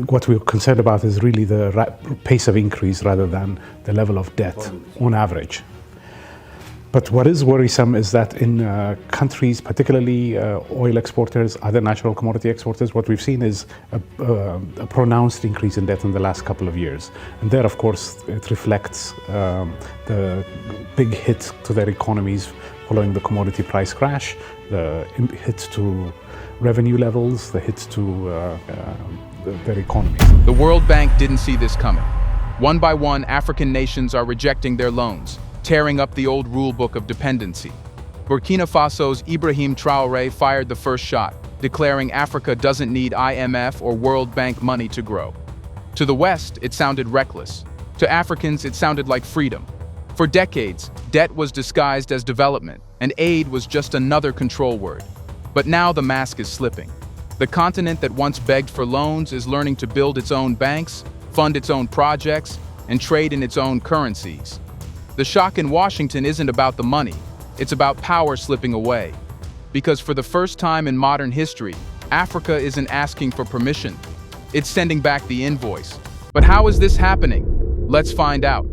What we're concerned about is really the pace of increase rather than the level of debt on average. But what is worrisome is that in countries, particularly oil exporters, other natural commodity exporters, what we've seen is a pronounced increase in debt in the last couple of years. And there, of course, it reflects the big hit to their economies following the commodity price crash, the hit to revenue levels, the hit to their economies. The World Bank didn't see this coming. One by one, African nations are rejecting their loans, tearing up the old rulebook of dependency. Burkina Faso's Ibrahim Traoré fired the first shot, declaring Africa doesn't need IMF or World Bank money to grow. To the West, it sounded reckless. To Africans, it sounded like freedom. For decades, debt was disguised as development, and aid was just another control word. But now the mask is slipping. The continent that once begged for loans is learning to build its own banks, fund its own projects, and trade in its own currencies. The shock in Washington isn't about the money, it's about power slipping away. Because for the first time in modern history, Africa isn't asking for permission, it's sending back the invoice. But how is this happening? Let's find out.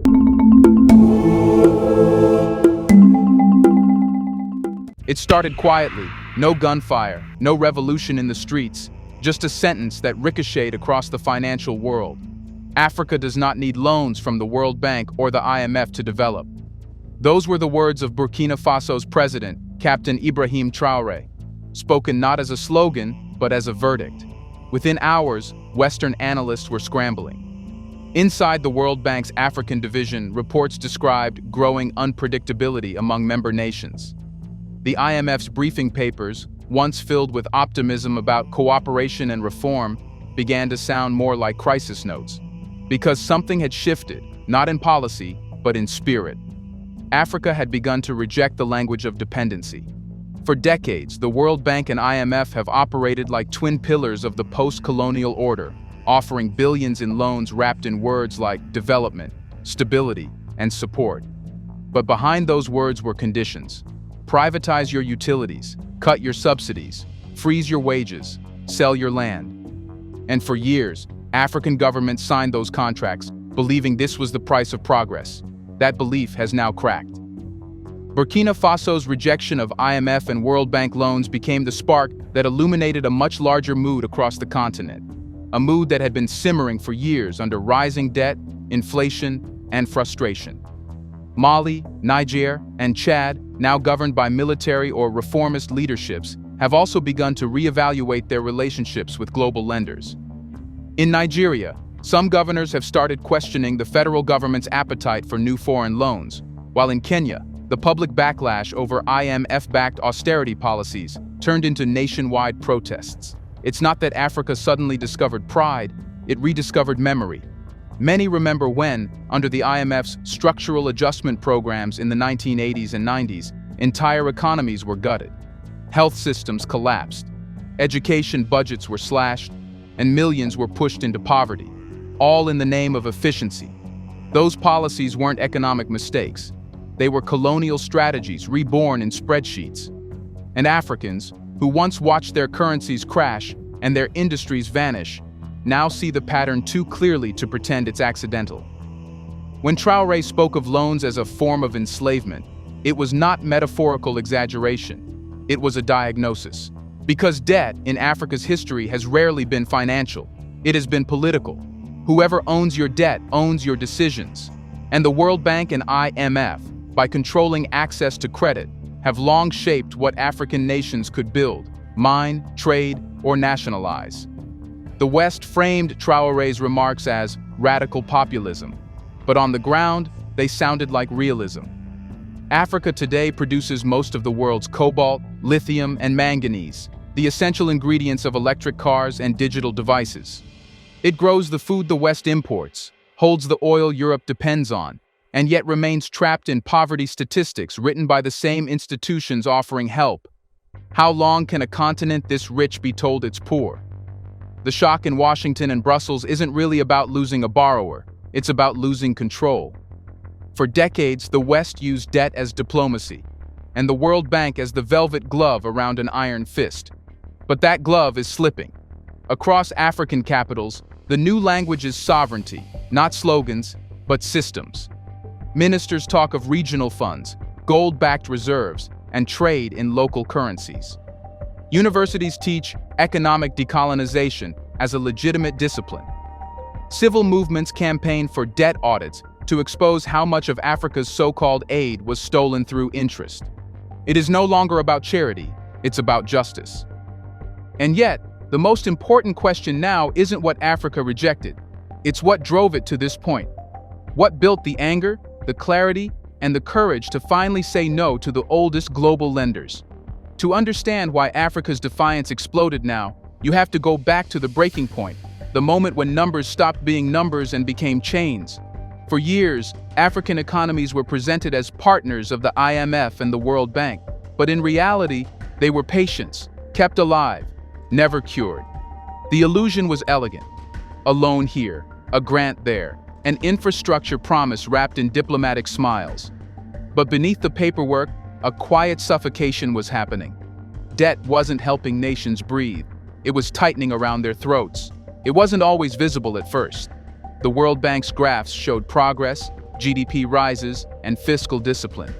It started quietly, no gunfire, no revolution in the streets, just a sentence that ricocheted across the financial world. Africa does not need loans from the World Bank or the IMF to develop. Those were the words of Burkina Faso's president, Captain Ibrahim Traoré, spoken not as a slogan, but as a verdict. Within hours, Western analysts were scrambling. Inside the World Bank's African division, reports described growing unpredictability among member nations. The IMF's briefing papers, once filled with optimism about cooperation and reform, began to sound more like crisis notes. Because something had shifted, not in policy, but in spirit. Africa had begun to reject the language of dependency. For decades, the World Bank and IMF have operated like twin pillars of the post-colonial order, offering billions in loans wrapped in words like development, stability, and support. But behind those words were conditions. Privatize your utilities, cut your subsidies, freeze your wages, sell your land. And for years, African governments signed those contracts, believing this was the price of progress. That belief has now cracked. Burkina Faso's rejection of IMF and World Bank loans became the spark that illuminated a much larger mood across the continent. A mood that had been simmering for years under rising debt, inflation, and frustration. Mali, Niger, and Chad, now governed by military or reformist leaderships, have also begun to reevaluate their relationships with global lenders. In Nigeria, some governors have started questioning the federal government's appetite for new foreign loans, while in Kenya, the public backlash over IMF-backed austerity policies turned into nationwide protests. It's not that Africa suddenly discovered pride, it rediscovered memory. Many remember when, under the IMF's structural adjustment programs in the 1980s and 90s, entire economies were gutted. Health systems collapsed, education budgets were slashed, and millions were pushed into poverty, all in the name of efficiency. Those policies weren't economic mistakes. They were colonial strategies reborn in spreadsheets. And Africans, who once watched their currencies crash and their industries vanish, now see the pattern too clearly to pretend it's accidental. When Traoré spoke of loans as a form of enslavement, it was not metaphorical exaggeration. It was a diagnosis. Because debt in Africa's history has rarely been financial. It has been political. Whoever owns your debt owns your decisions. And the World Bank and IMF, by controlling access to credit, have long shaped what African nations could build, mine, trade, or nationalize. The West framed Traoré's remarks as radical populism, but on the ground, they sounded like realism. Africa today produces most of the world's cobalt, lithium, and manganese, the essential ingredients of electric cars and digital devices. It grows the food the West imports, holds the oil Europe depends on, and yet remains trapped in poverty statistics written by the same institutions offering help. How long can a continent this rich be told it's poor? The shock in Washington and Brussels isn't really about losing a borrower, it's about losing control. For decades, the West used debt as diplomacy, and the World Bank as the velvet glove around an iron fist. But that glove is slipping. Across African capitals, The new language is sovereignty, not slogans, but systems. Ministers talk of regional funds, gold-backed reserves, and trade in local currencies. Universities teach economic decolonization as a legitimate discipline. Civil movements campaign for debt audits to expose how much of Africa's so-called aid was stolen through interest. It is no longer about charity, it's about justice. And yet, the most important question now isn't what Africa rejected, it's what drove it to this point. What built the anger, the clarity, and the courage to finally say no to the oldest global lenders? To understand why Africa's defiance exploded now, you have to go back to the breaking point, the moment when numbers stopped being numbers and became chains. For years, African economies were presented as partners of the IMF and the World Bank, but in reality, they were patients, kept alive, never cured. The illusion was elegant. A loan here, a grant there, an infrastructure promise wrapped in diplomatic smiles. But beneath the paperwork, a quiet suffocation was happening. Debt wasn't helping nations breathe. It was tightening around their throats. It wasn't always visible at first. The World Bank's graphs showed progress, GDP rises, and fiscal discipline.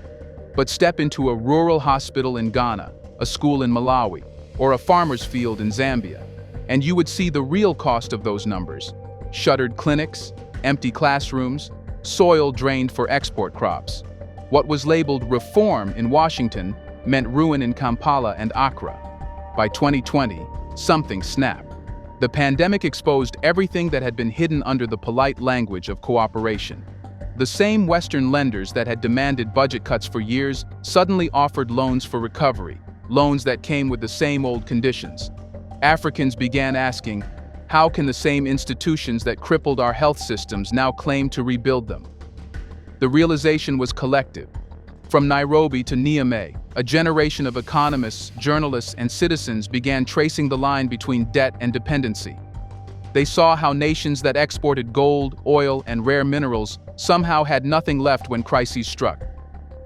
But step into a rural hospital in Ghana, a school in Malawi, or a farmer's field in Zambia, and you would see the real cost of those numbers. Shuttered clinics, empty classrooms, soil drained for export crops. What was labeled reform in Washington meant ruin in Kampala and Accra. By 2020, something snapped. The pandemic exposed everything that had been hidden under the polite language of cooperation. The same Western lenders that had demanded budget cuts for years suddenly offered loans for recovery, loans that came with the same old conditions. Africans began asking, how can the same institutions that crippled our health systems now claim to rebuild them? The realization was collective. From Nairobi to Niamey, a generation of economists, journalists, and citizens began tracing the line between debt and dependency. They saw how nations that exported gold, oil, and rare minerals somehow had nothing left when crises struck.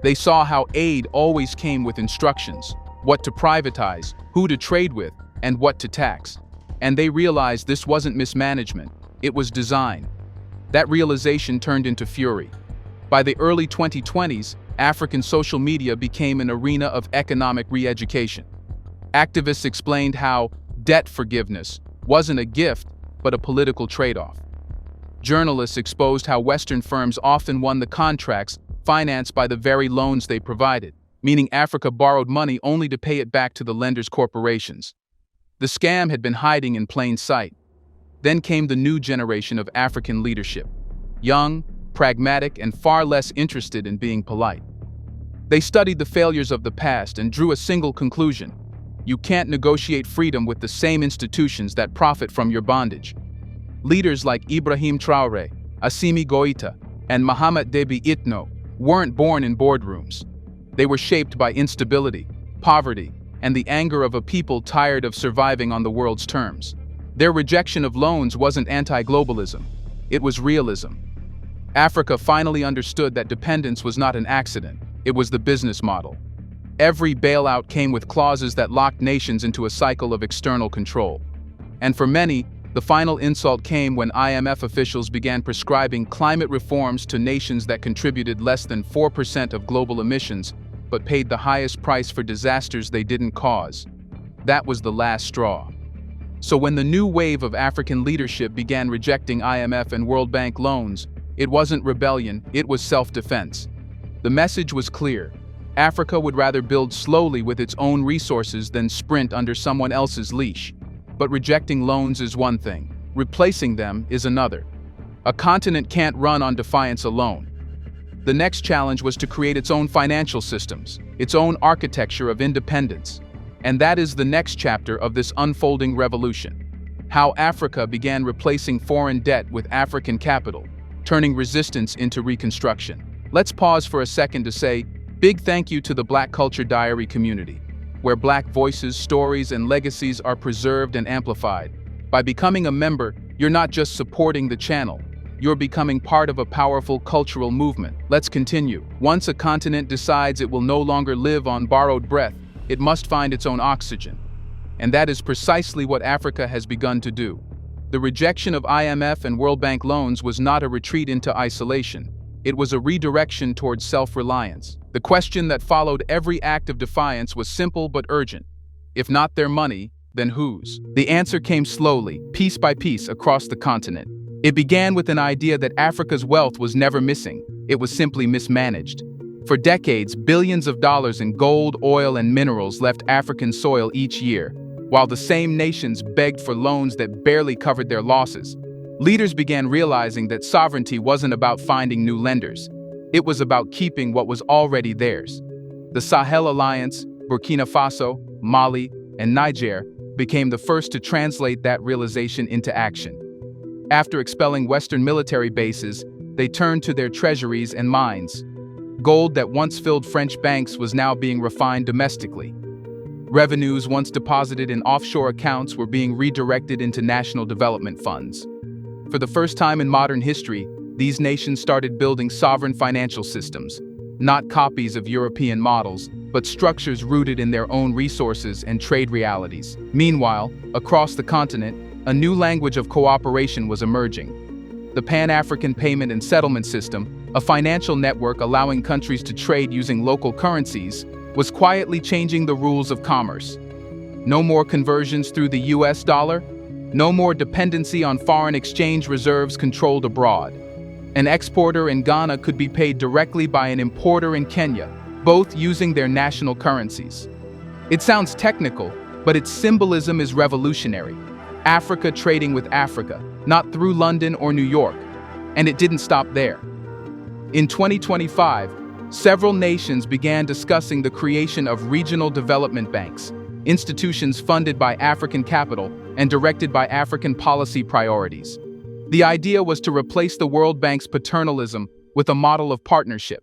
They saw how aid always came with instructions, what to privatize, who to trade with, and what to tax. And they realized this wasn't mismanagement, it was design. That realization turned into fury. By the early 2020s, African social media became an arena of economic re-education. Activists explained how debt forgiveness wasn't a gift, but a political trade-off. Journalists exposed how Western firms often won the contracts financed by the very loans they provided, meaning Africa borrowed money only to pay it back to the lenders' corporations. The scam had been hiding in plain sight. Then came the new generation of African leadership, young, pragmatic, and far less interested in being polite. They studied the failures of the past and drew a single conclusion: you can't negotiate freedom with the same institutions that profit from your bondage. Leaders like Ibrahim Traoré, Assimi Goïta, and Mahamat Déby Itno weren't born in boardrooms. They were shaped by instability, poverty, and the anger of a people tired of surviving on the world's terms. Their rejection of loans wasn't anti-globalism, it was realism. Africa finally understood that dependence was not an accident, it was the business model. Every bailout came with clauses that locked nations into a cycle of external control. And for many, the final insult came when IMF officials began prescribing climate reforms to nations that contributed less than 4% of global emissions, but paid the highest price for disasters they didn't cause. That was the last straw. So when the new wave of African leadership began rejecting IMF and World Bank loans, it wasn't rebellion, it was self-defense. The message was clear. Africa would rather build slowly with its own resources than sprint under someone else's leash. But rejecting loans is one thing, replacing them is another. A continent can't run on defiance alone. The next challenge was to create its own financial systems, its own architecture of independence. And that is the next chapter of this unfolding revolution. How Africa began replacing foreign debt with African capital, turning resistance into reconstruction. Let's pause for a second to say big thank you to the Black Culture Diary community, where Black voices, stories, and legacies are preserved and amplified. By becoming a member, you're not just supporting the channel, you're becoming part of a powerful cultural movement. Let's continue. Once a continent decides it will no longer live on borrowed breath, it must find its own oxygen. And that is precisely what Africa has begun to do. The rejection of IMF and World Bank loans was not a retreat into isolation. It was a redirection towards self-reliance. The question that followed every act of defiance was simple but urgent. If not their money, then whose? The answer came slowly, piece by piece, across the continent. It began with an idea that Africa's wealth was never missing. It was simply mismanaged. For decades, billions of dollars in gold, oil, and minerals left African soil each year, while the same nations begged for loans that barely covered their losses. Leaders began realizing that sovereignty wasn't about finding new lenders. It was about keeping what was already theirs. The Sahel Alliance, Burkina Faso, Mali, and Niger became the first to translate that realization into action. After expelling Western military bases, they turned to their treasuries and mines. Gold that once filled French banks was now being refined domestically. Revenues once deposited in offshore accounts were being redirected into national development funds. For the first time in modern history, these nations started building sovereign financial systems, not copies of European models, but structures rooted in their own resources and trade realities. Meanwhile, across the continent, a new language of cooperation was emerging. The Pan-African Payment and Settlement System, a financial network allowing countries to trade using local currencies, was quietly changing the rules of commerce. No more conversions through the US dollar, no more dependency on foreign exchange reserves controlled abroad. An exporter in Ghana could be paid directly by an importer in Kenya, both using their national currencies. It sounds technical, but its symbolism is revolutionary. Africa trading with Africa, not through London or New York. And it didn't stop there. In 2025, several nations began discussing the creation of regional development banks, institutions funded by African capital and directed by African policy priorities. The idea was to replace the World Bank's paternalism with a model of partnership.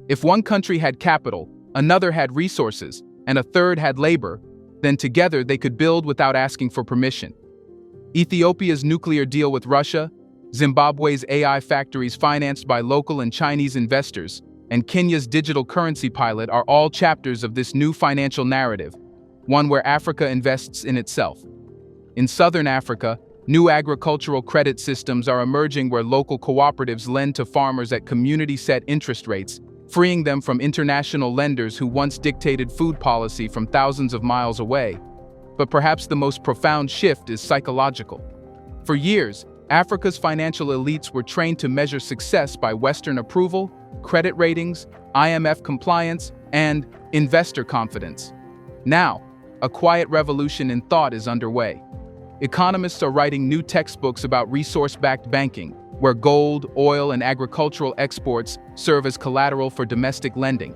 If one country had capital, another had resources, and a third had labor, then together they could build without asking for permission. Ethiopia's nuclear deal with Russia, Zimbabwe's AI factories financed by local and Chinese investors, and Kenya's digital currency pilot are all chapters of this new financial narrative, one where Africa invests in itself. In southern Africa, new agricultural credit systems are emerging where local cooperatives lend to farmers at community-set interest rates, freeing them from international lenders who once dictated food policy from thousands of miles away. But perhaps the most profound shift is psychological. For years, Africa's financial elites were trained to measure success by Western approval, credit ratings, IMF compliance, and investor confidence. Now, a quiet revolution in thought is underway. Economists are writing new textbooks about resource-backed banking, where gold, oil, and agricultural exports serve as collateral for domestic lending.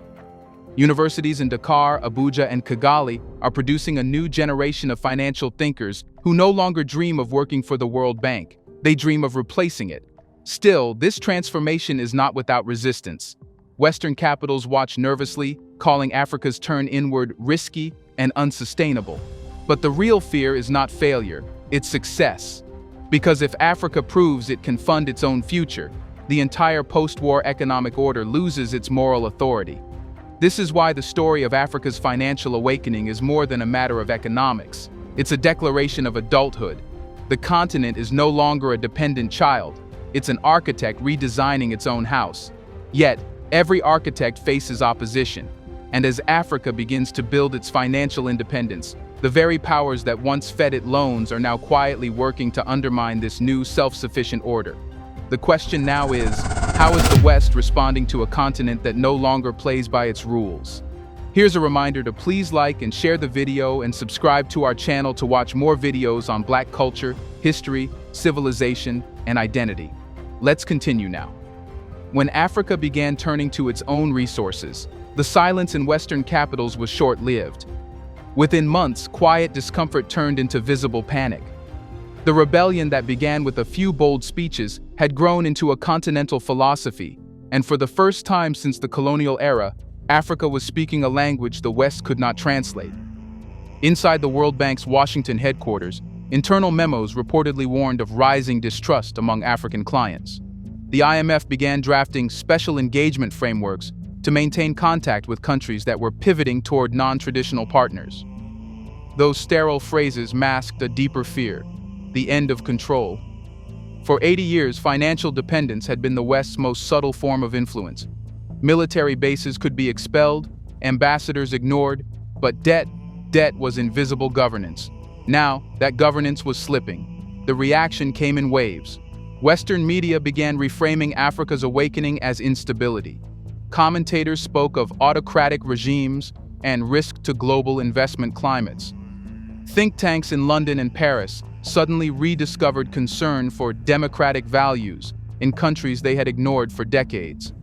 Universities in Dakar, Abuja, and Kigali are producing a new generation of financial thinkers who no longer dream of working for the World Bank. They dream of replacing it. Still, this transformation is not without resistance. Western capitals watch nervously, calling Africa's turn inward risky and unsustainable. But the real fear is not failure, it's success. Because if Africa proves it can fund its own future, the entire post-war economic order loses its moral authority. This is why the story of Africa's financial awakening is more than a matter of economics. It's a declaration of adulthood. The continent is no longer a dependent child. It's an architect redesigning its own house. Yet, every architect faces opposition. And as Africa begins to build its financial independence, the very powers that once fed it loans are now quietly working to undermine this new self-sufficient order. The question now is, how is the West responding to a continent that no longer plays by its rules? Here's a reminder to please like and share the video and subscribe to our channel to watch more videos on Black culture, history, civilization, and identity. Let's continue now. When Africa began turning to its own resources, the silence in Western capitals was short-lived. Within months, quiet discomfort turned into visible panic. The rebellion that began with a few bold speeches had grown into a continental philosophy, and for the first time since the colonial era, Africa was speaking a language the West could not translate. Inside the World Bank's Washington headquarters, internal memos reportedly warned of rising distrust among African clients. The IMF began drafting special engagement frameworks to maintain contact with countries that were pivoting toward non-traditional partners. Those sterile phrases masked a deeper fear. the end of control. For 80 years, financial dependence had been the West's most subtle form of influence. Military bases could be expelled, ambassadors ignored, but debt was invisible governance. Now, that governance was slipping. The reaction came in waves. Western media began reframing Africa's awakening as instability. Commentators spoke of autocratic regimes and risk to global investment climates. Think tanks in London and Paris suddenly rediscovered concern for democratic values in countries they had ignored for decades.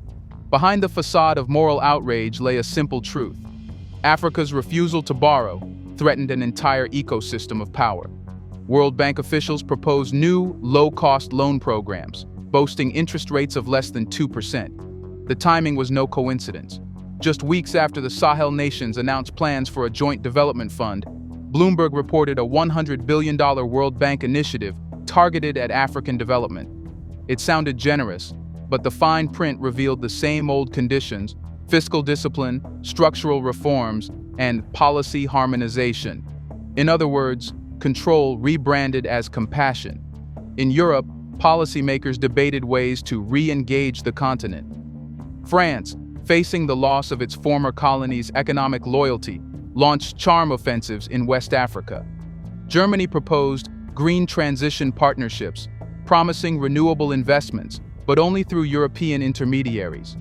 Behind the facade of moral outrage lay a simple truth. Africa's refusal to borrow threatened an entire ecosystem of power. World Bank officials proposed new, low-cost loan programs, boasting interest rates of less than 2%. The timing was no coincidence. Just weeks after the Sahel nations announced plans for a joint development fund, Bloomberg reported a $100 billion World Bank initiative targeted at African development. It sounded generous, but the fine print revealed the same old conditions: fiscal discipline, structural reforms, and policy harmonization. In other words, control rebranded as compassion. In Europe, policymakers debated ways to re-engage the continent. France, facing the loss of its former colonies' economic loyalty, launched charm offensives in West Africa. Germany proposed green transition partnerships, promising renewable investments, but only through European intermediaries.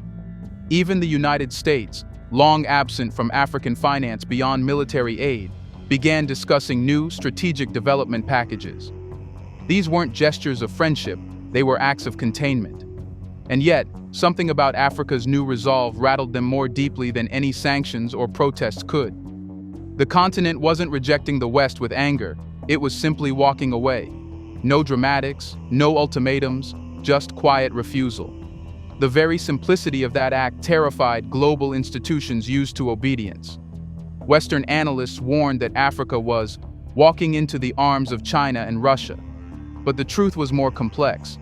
Even the United States, long absent from African finance beyond military aid, began discussing new strategic development packages. These weren't gestures of friendship, they were acts of containment. And yet, something about Africa's new resolve rattled them more deeply than any sanctions or protests could. The continent wasn't rejecting the West with anger, it was simply walking away. No dramatics, no ultimatums, just quiet refusal. The very simplicity of that act terrified global institutions used to obedience. Western analysts warned that Africa was walking into the arms of China and Russia. But the truth was more complex.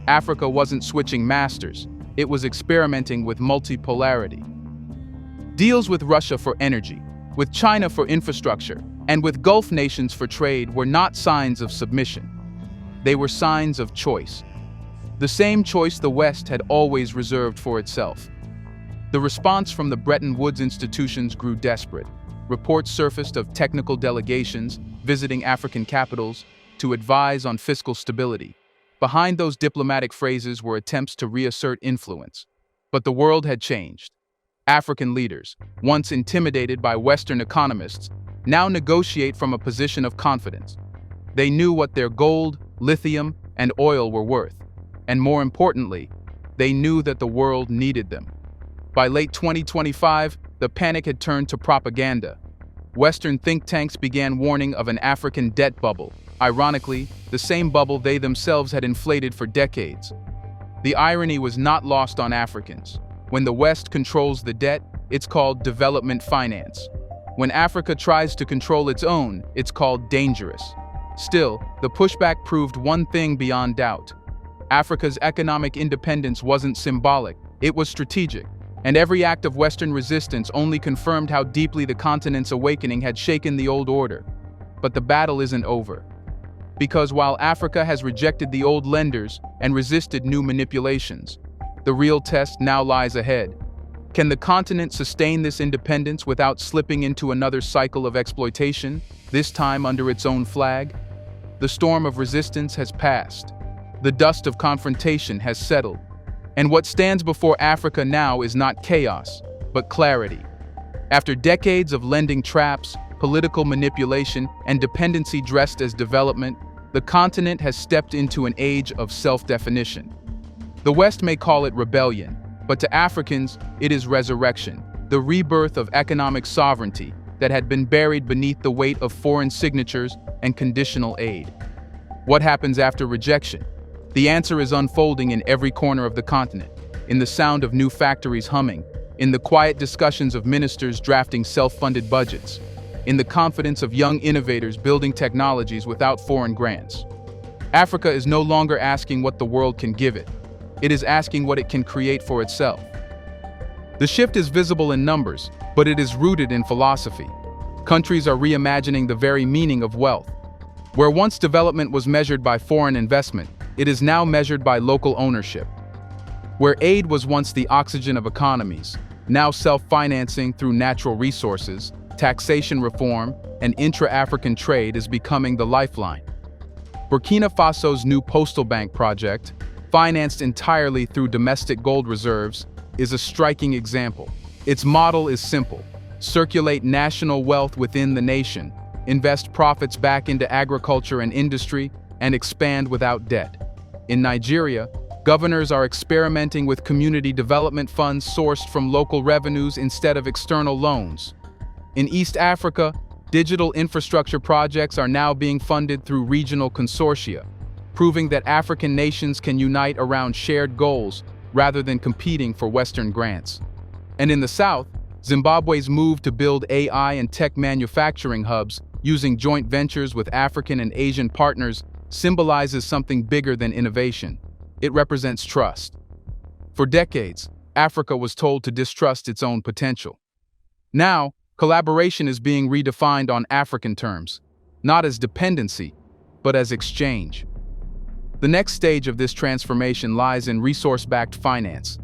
Africa wasn't switching masters, it was experimenting with multipolarity. Deals with Russia for energy, with China for infrastructure, and with Gulf nations for trade were not signs of submission. They were signs of choice. The same choice the West had always reserved for itself. The response from the Bretton Woods institutions grew desperate. Reports surfaced of technical delegations visiting African capitals to advise on fiscal stability. Behind those diplomatic phrases were attempts to reassert influence. But the world had changed. African leaders, once intimidated by Western economists, now negotiate from a position of confidence. They knew what their gold, lithium, and oil were worth. And more importantly, they knew that the world needed them. By late 2025, the panic had turned to propaganda. Western think tanks began warning of an African debt bubble, ironically, the same bubble they themselves had inflated for decades. The irony was not lost on Africans. When the West controls the debt, it's called development finance. When Africa tries to control its own, it's called dangerous. Still, the pushback proved one thing beyond doubt. Africa's economic independence wasn't symbolic, it was strategic. And every act of Western resistance only confirmed how deeply the continent's awakening had shaken the old order. But the battle isn't over. Because while Africa has rejected the old lenders and resisted new manipulations, the real test now lies ahead. Can the continent sustain this independence without slipping into another cycle of exploitation, this time under its own flag? The storm of resistance has passed. The dust of confrontation has settled. And what stands before Africa now is not chaos, but clarity. After decades of lending traps, political manipulation, and dependency dressed as development, the continent has stepped into an age of self-definition. The West may call it rebellion, but to Africans, it is resurrection, the rebirth of economic sovereignty that had been buried beneath the weight of foreign signatures and conditional aid. What happens after rejection? The answer is unfolding in every corner of the continent, in the sound of new factories humming, in the quiet discussions of ministers drafting self-funded budgets, in the confidence of young innovators building technologies without foreign grants. Africa is no longer asking what the world can give it. It is asking what it can create for itself. The shift is visible in numbers, but it is rooted in philosophy. Countries are reimagining the very meaning of wealth. Where once development was measured by foreign investment, it is now measured by local ownership. Where aid was once the oxygen of economies, now self-financing through natural resources, taxation reform, and intra-African trade is becoming the lifeline. Burkina Faso's new postal bank project, financed entirely through domestic gold reserves, is a striking example. Its model is simple: circulate national wealth within the nation, invest profits back into agriculture and industry, and expand without debt. In Nigeria, governors are experimenting with community development funds sourced from local revenues instead of external loans. In East Africa, digital infrastructure projects are now being funded through regional consortia, proving that African nations can unite around shared goals rather than competing for Western grants. And in the South, Zimbabwe's move to build AI and tech manufacturing hubs using joint ventures with African and Asian partners symbolizes something bigger than innovation. It represents trust. For decades, Africa was told to distrust its own potential. Now, collaboration is being redefined on African terms, not as dependency, but as exchange. The next stage of this transformation lies in resource-backed finance.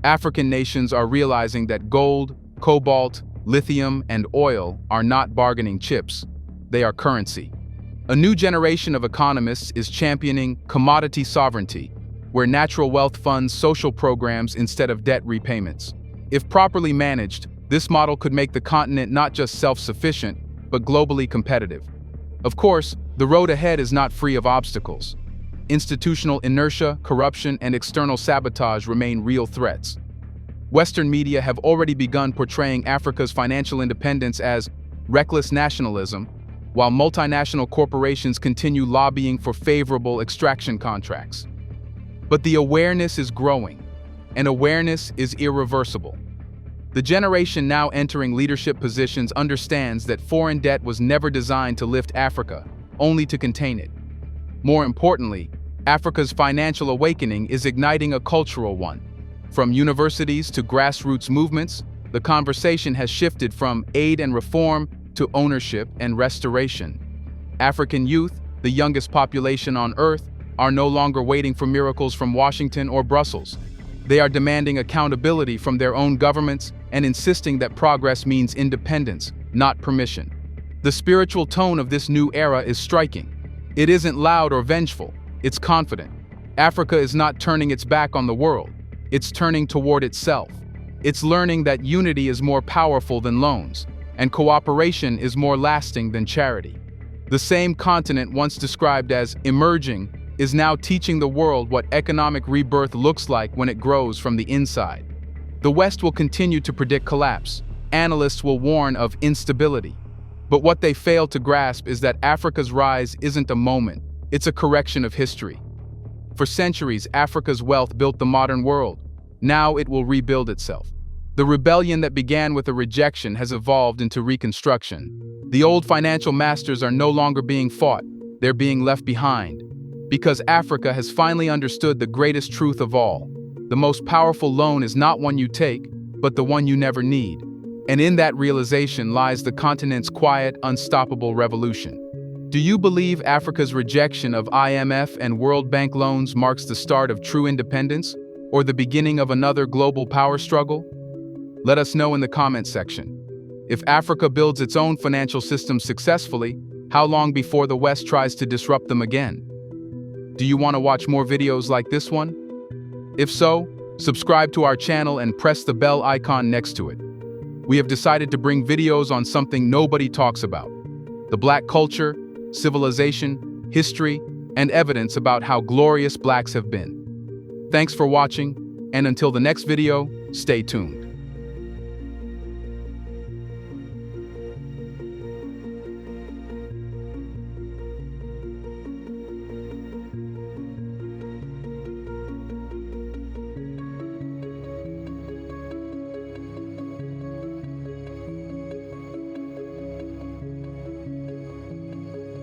African nations are realizing that gold, cobalt, lithium, and oil are not bargaining chips. They are currency. A new generation of economists is championing commodity sovereignty, where natural wealth funds social programs instead of debt repayments. If properly managed, this model could make the continent not just self-sufficient, but globally competitive. Of course, the road ahead is not free of obstacles. Institutional inertia, corruption, and external sabotage remain real threats. Western media have already begun portraying Africa's financial independence as reckless nationalism, while multinational corporations continue lobbying for favorable extraction contracts. But the awareness is growing, and awareness is irreversible. The generation now entering leadership positions understands that foreign debt was never designed to lift Africa, only to contain it. More importantly, Africa's financial awakening is igniting a cultural one. From universities to grassroots movements, the conversation has shifted from aid and reform to ownership and restoration. African youth, the youngest population on Earth, are no longer waiting for miracles from Washington or Brussels. They are demanding accountability from their own governments and insisting that progress means independence, not permission. The spiritual tone of this new era is striking. It isn't loud or vengeful, it's confident. Africa is not turning its back on the world, it's turning toward itself. It's learning that unity is more powerful than loans, and cooperation is more lasting than charity. The same continent once described as emerging is now teaching the world what economic rebirth looks like when it grows from the inside. The West will continue to predict collapse. Analysts will warn of instability. But what they fail to grasp is that Africa's rise isn't a moment, it's a correction of history. For centuries, Africa's wealth built the modern world. Now it will rebuild itself. The rebellion that began with a rejection has evolved into reconstruction. The old financial masters are no longer being fought, they're being left behind. Because Africa has finally understood the greatest truth of all. The most powerful loan is not one you take, but the one you never need. And in that realization lies the continent's quiet, unstoppable revolution. Do you believe Africa's rejection of IMF and World Bank loans marks the start of true independence, or the beginning of another global power struggle? Let us know in the comments section. If Africa builds its own financial system successfully, how long before the West tries to disrupt them again? Do you want to watch more videos like this one? If so, subscribe to our channel and press the bell icon next to it. We have decided to bring videos on something nobody talks about: the Black culture, civilization, history, and evidence about how glorious Blacks have been. Thanks for watching, and until the next video, stay tuned.